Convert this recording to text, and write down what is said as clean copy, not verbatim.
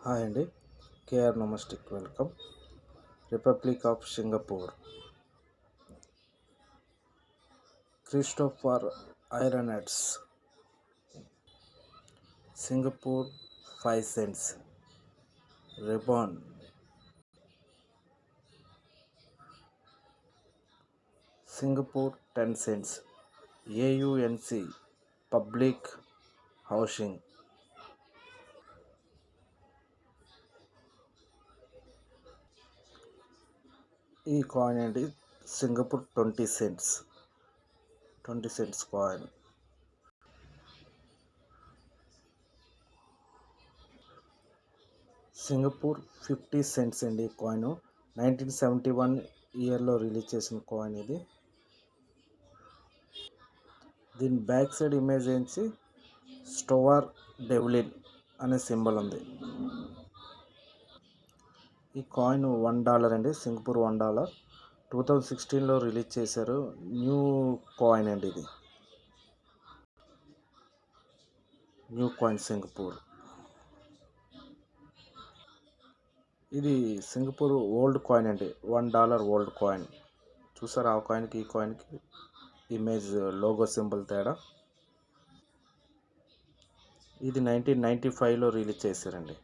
Hi అండి. KR numismatic welcome. Republic of Singapore. Christopher ఐరనెట్స్. Singapore 5 cents. Ribbon. Singapore 10 cents. ఏయుఎన్సి public housing. ఈ coin అండి Singapore 20 cents. 20 cents coin. Singapore 50 cents అండి ఈ coin. 1971 ఇయర్లో రిలీజ్ చేసిన కాయిన్ ఇది. దీని బ్యాక్ సైడ్ ఇమేజ్ ఏంచి స్టోవర్ డెవిలిన్ అనే సింబల్ ఉంది. ఈ కాయిన్ $1 అండి. సింగపూర్ $1. 2016లో రిలీజ్ చేశారు. న్యూ కాయిన్ అండి ఇది. New coin Singapore. ఇది సింగపూర్ ఓల్డ్ కాయిన్ అండి. $1 ఓల్డ్ కాయిన్. చూసారా ఆ కాయిన్కి ఈ కాయిన్కి ఇమేజ్ లోగో సింబల్ తేడా. ఇది 1995లో రిలీజ్ చేశారండి.